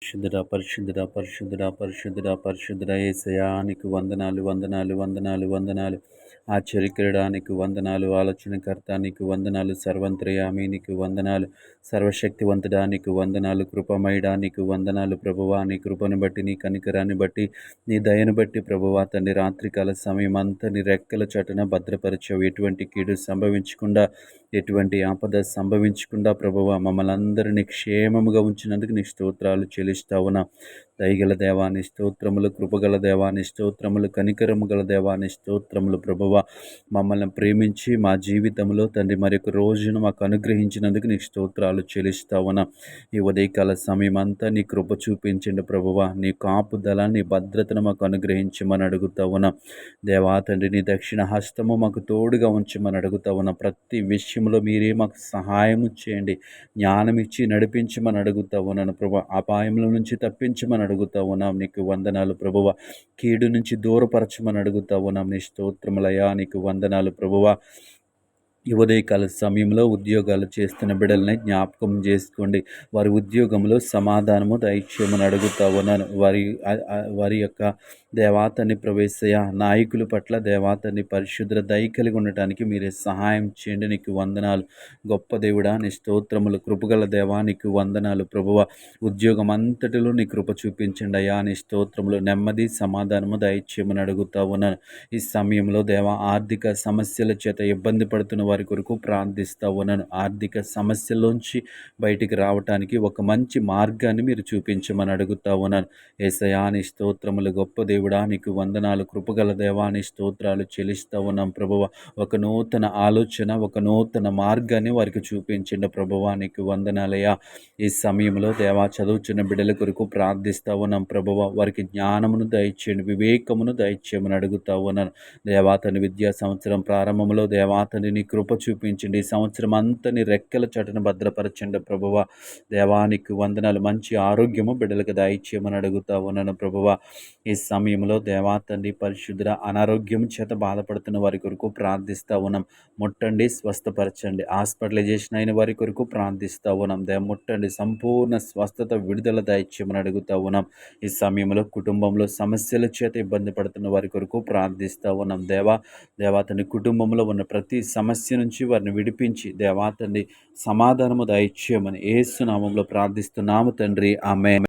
పరిశుద్ధుడా పరిశుద్ధుడా పరిశుద్ధుడా పరిశుద్ధుడా పరిశుద్ధుడా యేసయ్యా నీకు వందనాలు వందనాలు వందనాలు వందనాలు. ఆశ్చర్యకరుడా నీకు వందనాలు. ఆలోచనకర్త నీకు వందనాలు. సర్వంతర్యామి నీకు వందనాలు. సర్వశక్తివంతుడా నీకు వందనాలు. కృపమయుడా నీకు వందనాలు ప్రభువా. నీ కృపను బట్టి, నీ కనికరాన్ని బట్టి, నీ దయను బట్టి ప్రభువా తండ్రి, రాత్రికాల సమయం అంతా నీ రెక్కల చాటున భద్రపరచావు. ఎటువంటి కీడు సంభవించకుండా, ఎటువంటి ఆపద సంభవించకుండా ప్రభువా మమ్మల్ని అందరినీ క్షేమముగా ఉంచినందుకు నీ స్తోత్రాలు చెల్లిస్తా ఉన్నా. దయగల దేవాని స్తోత్రములు, కృపగల దేవాని స్తోత్రములు, కనికరము గల దేవాని స్తోత్రములు ప్రభువా. మమ్మల్ని ప్రేమించి మా జీవితంలో తండ్రి మరొక రోజును మాకు అనుగ్రహించినందుకు నీ స్తోత్రాలు చెల్లిస్తా ఉన్నా. ఈ ఉదయకాల సమయం అంతా నీ కృప చూపించండి ప్రభువా. నీ కాపుదల, నీ భద్రతను మాకు అనుగ్రహించమని అడుగుతా ఉన్నా. దేవా తండ్రి, నీ దక్షిణ హస్తము మాకు తోడుగా ఉంచమని అడుగుతా ఉన్నా. ప్రతి విషయంలో మీరే మాకు సహాయము చేయండి, జ్ఞానం ఇచ్చి నడిపించమని అడుగుతా ఉన్నాను ప్రభు. అపాయముల నుంచి తప్పించమని అడుగుతా ఉన్నాం. నీకు వందనాలు ప్రభువ. కీడు నుంచి దూరపరచమని అడుగుతా ఉన్నాం. నీ స్తోత్రములయా నీకు వందనాలు ప్రభువ. ఈ ఉదయకాల సమయంలో ఉద్యోగాలు చేస్తున్న బిడ్డలని జ్ఞాపకం చేసుకోండి. వారి ఉద్యోగంలో సమాధానము దయచేయమని అడుగుతా ఉన్నాను. వారి యొక్క దేవాతని ప్రవేశయ నాయకుల పట్ల దేవాతని పరిశుద్ర దయ కలిగి ఉండటానికి మీరే సహాయం చేయండి. నీకు వందనాలు గొప్ప దేవుడా. నీ స్తోత్రములు, కృపగల దేవా నీకు వందనాలు ప్రభువ. ఉద్యోగం అంతటిలో నీ కృప చూపించండి అయ్యా. నీ స్తోత్రములు, నెమ్మది సమాధానము దయచేయమని అడుగుతా ఉన్నాను. ఈ సమయంలో దేవా ఆర్థిక సమస్యల చేత ఇబ్బంది పడుతున్న వారి కొరకు ప్రార్థిస్తా ఉన్నాను. ఆర్థిక సమస్యల్లోంచి బయటికి రావటానికి ఒక మంచి మార్గాన్ని మీరు చూపించమని అడుగుతా ఉన్నాను. యేసయ్యా నీ స్తోత్రములు గొప్ప దేవుడా నీకు వందనాలు. కృపగల దేవా నీ స్తోత్రాలు చెల్లిస్తా ఉన్నాం ప్రభువ. ఒక నూతన ఆలోచన, ఒక నూతన మార్గాన్ని వారికి చూపించండి ప్రభువ. నీకు వందనాలయ్యా. ఈ సమయంలో దేవా చదువుచున్న బిడ్డల కొరకు ప్రార్థిస్తా ఉన్నాం ప్రభువ. వారికి జ్ఞానమును దయచేయండి, వివేకమును దయచేయమని అడుగుతా ఉన్నాను. దేవాతని విద్యా సంవత్సరం ప్రారంభంలో దేవాతని నీ కృప చూపించండి. ఈ సంవత్సరం అంతని రెక్కల చటును భద్రపరచండి ప్రభువ. దేవానికి వందనాలు. మంచి ఆరోగ్యము బిడ్డలకు దయచేయమని అడుగుతా ఉన్నాను ప్రభువ. ఈ సమయంలో దేవాతండి పరిశుద్ధ అనారోగ్యం చేత బాధపడుతున్న వారి కొరకు ప్రార్థిస్తా ఉన్నాం. ముట్టండి, స్వస్థపరచండి. హాస్పిటలైజేషన్ అయిన వారి కొరకు ప్రార్థిస్తా ఉన్నాం. ముట్టండి, సంపూర్ణ స్వస్థత, విడుదల దయచేయమని అడుగుతా ఉన్నాం. ఈ సమయంలో కుటుంబంలో సమస్యల చేత ఇబ్బంది పడుతున్న వారి కొరకు ప్రార్థిస్తా ఉన్నాం. దేవాతని కుటుంబంలో ఉన్న ప్రతి సమస్య నుంచి వారిని విడిపించి దేవాతని సమాధానము దయచేయమని యేసు నామములో ప్రార్థిస్తున్నాము తండ్రి. ఆమేన్.